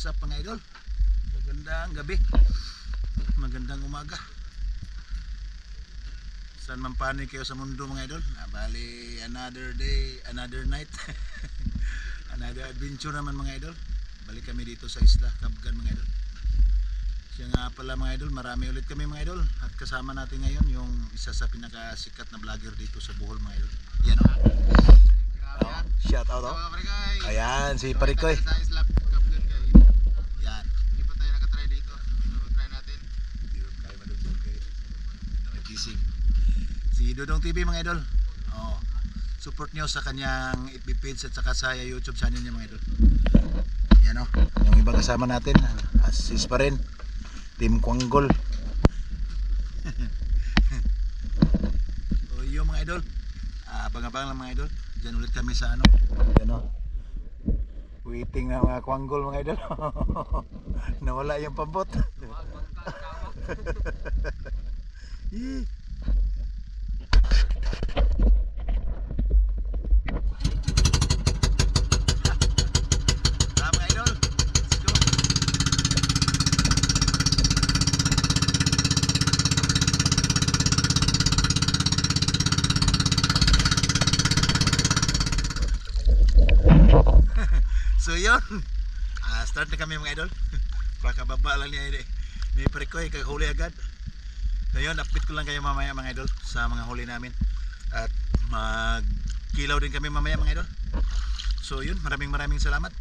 What's up mga idol? Magandang gabi. Magandang umaga. Saan man panig kayo sa mundo mga idol? Bali, another day, another night. Another adventure naman mga idol. Balik kami dito sa isla Cabgan mga idol. Siya nga pala mga idol, marami ulit kami mga idol. At kasama natin ngayon yung isa sa pinakasikat na vlogger dito sa Bohol mga idol. Yan o. Shout out o. Ayan si Parikoy. Yan. Hindi pa tayo nakatry dito. Try natin. Hindi ko tayo madugtog kay nakikising. Si Dodong TV mga idol. Oh, support nyo sa kanyang FB page at saka sa YouTube channel niya mga idol. Yan o. Yung ibang kasama natin, assist pa rin. Team Kwanggol. So yun mga idol. Abang-abang lang mga idol. Diyan ulit kami sa ano. Yan o. Waiting na mga Kwanggol mga idol. Nawala yung pambot. Mga idol, let's go. So yun, start na kami mga idol. Pakababa lang niya ni Parikoy, kahuli agad. So yun, update ko lang kayo mamaya mga idol sa mga huli namin. At magkilaw din kami mamaya mga idol. So yun, maraming salamat.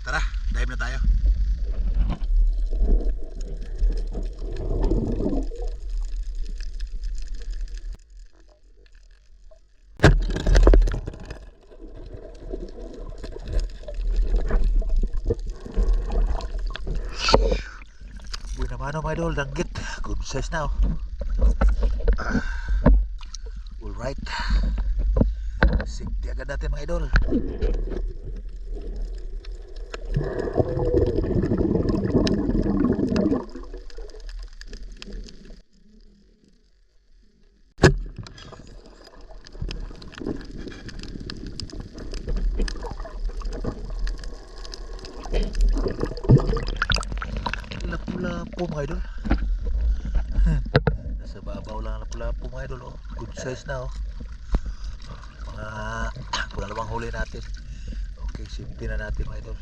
Tara, dive na tayo. Buhay naman mga idol, danggit. Good size na oh. Alright. Sigti agad natin mga idol. Lapu-lapu mga idol. Nasa babaw lang lapu-lapu mga idol oh. Good size na oh. Mga pangalawang huli natin. Okay, safety na natin mga idol.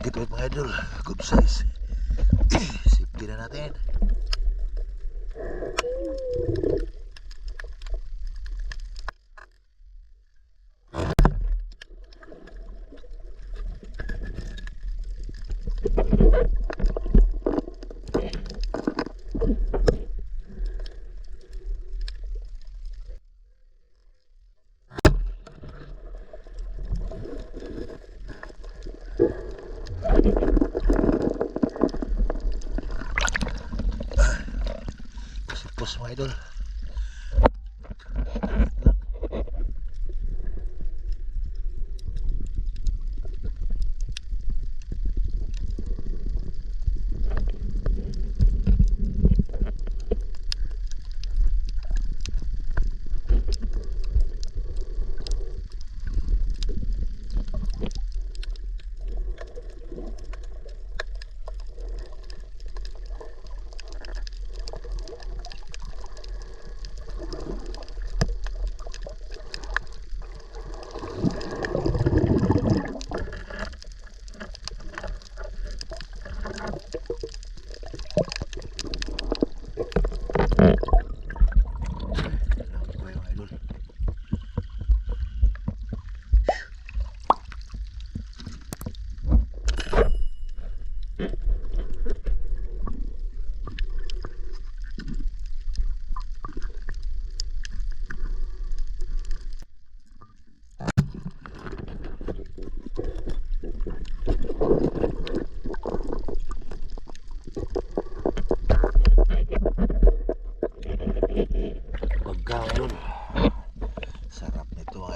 Dito mga idol, good size. Safety na natin. Pos mga idol.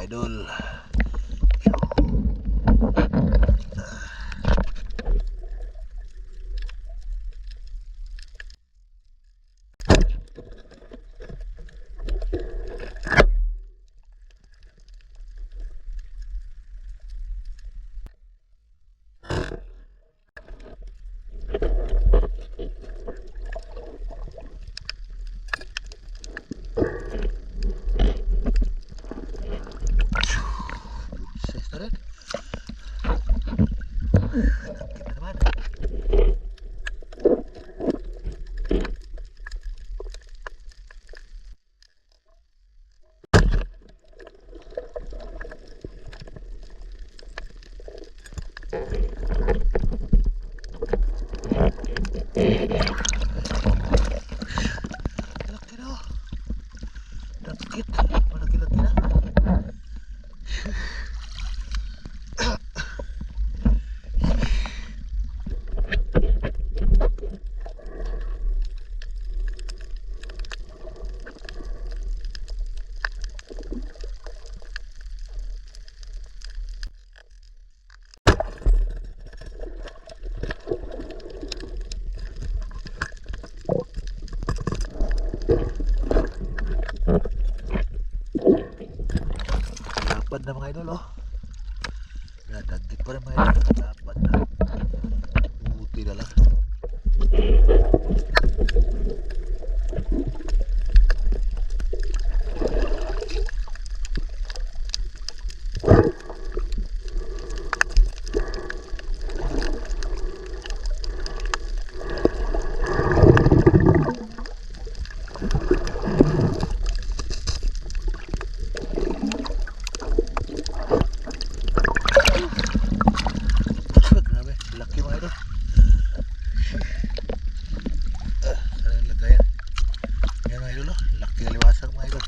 idol. Laki na. Dagkit. Malaki-laki na. Lapad na mga idol, oh. Nadagkit pa rin mga idol. Lapad na. Buti na lang. Grabe, laki mga idol. Sana yung lagayan. Yan mga idol, oh. Laki na liwasang mga idol.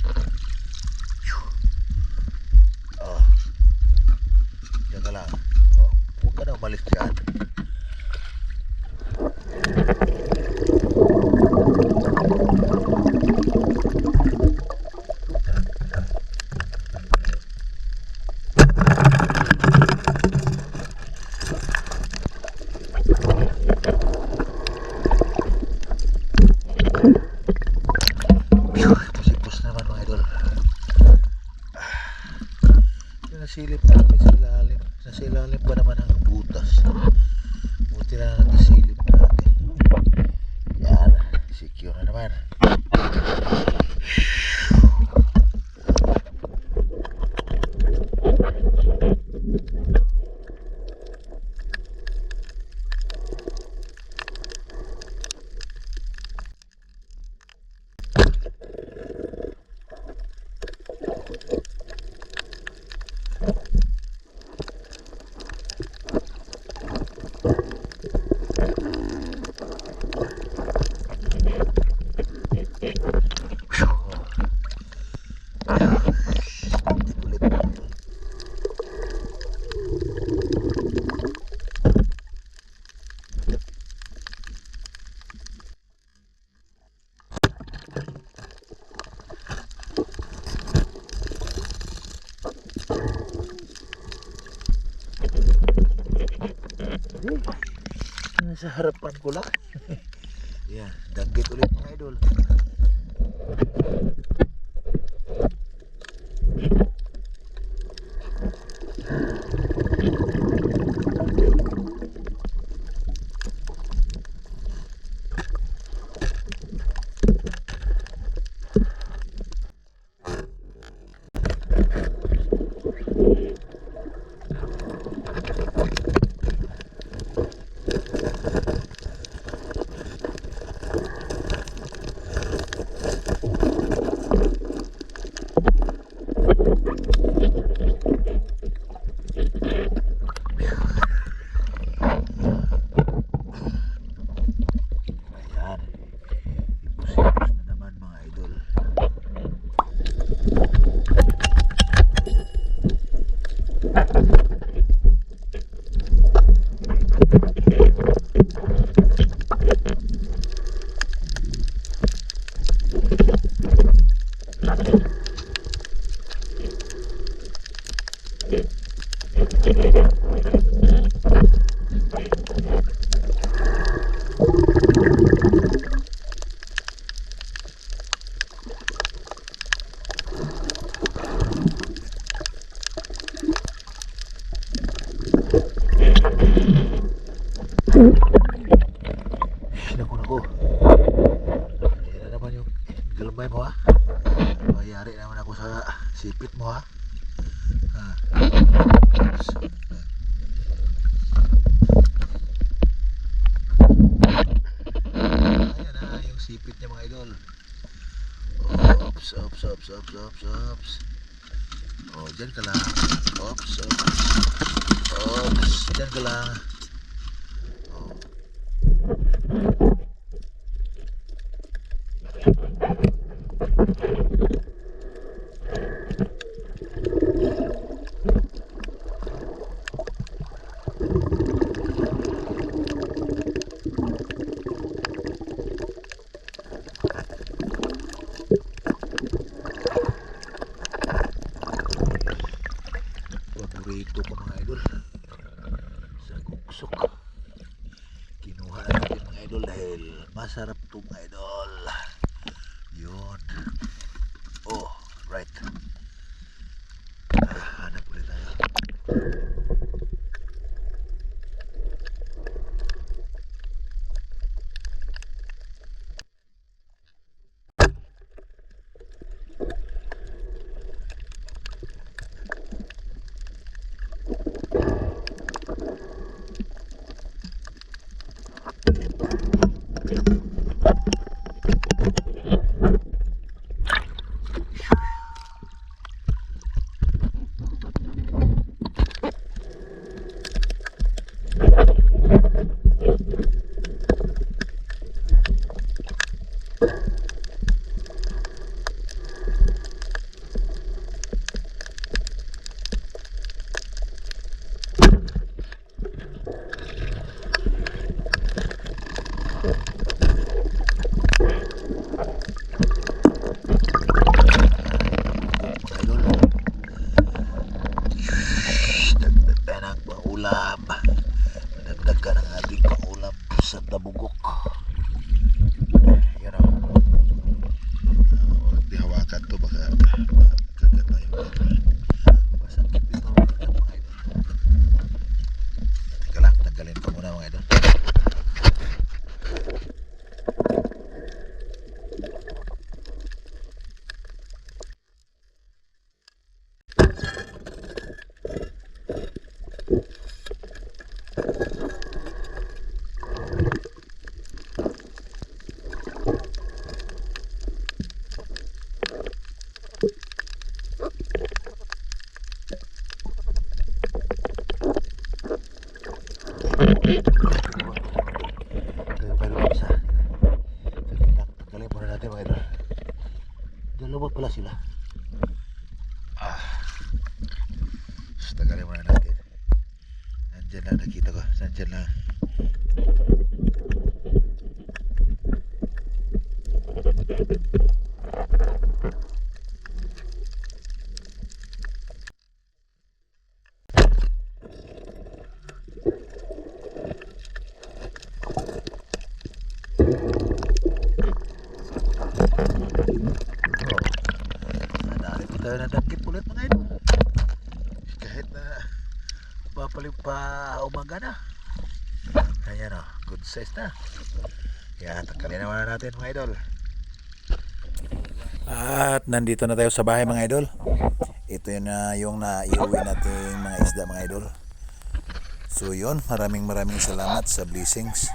Oh. Diyan ka lang. Oh. Huwag ka na umalis dyan. Pusipos naman mga idol. Yung nasilip natin sa ilalim. Nasa ilalim pa naman ang butas. Buti na nasilip natin. Yan. Secure na naman. Nasa harapan ko lang. Yan, dagkit ulit mga idol. Ayan. Ipusipos na naman mga idol. Naku. Hindi na naman yung galambay mo ha. Mayari naman ako sa sipit mo ha. Ayan na yung sipit niya mga idol. Ops. Oh, dyan ka lang. Ops. Dyan ka lang. Oh. dahil masarap to mga idol. Yun. Oh, right. Hanap ulit tayo. Dagdag tayo ng pangulam. Dagdag ka ng ating pangulam sa tabugok. Yan o. Di hawakan to baka kagat tayo. Masakit dito kagat mga idol. Teka lang, tanggalin ko muna mga idol. Pero isa. Tanggalin muna natin mga idol. Dalawa pala sila. Tanggalin muna natin. Nandyan na, nakita ko. Nandyan na. Nadali pa tayo ng dagkip ulit mga idol. Kahit na papalit pa umaga na. Ayan o, good size na. Kaya tanggalin naman natin mga idol. At nandito na tayo sa bahay mga idol. Ito yun na yung naiuwi natin mga isda mga idol. So yun, maraming salamat sa blessings.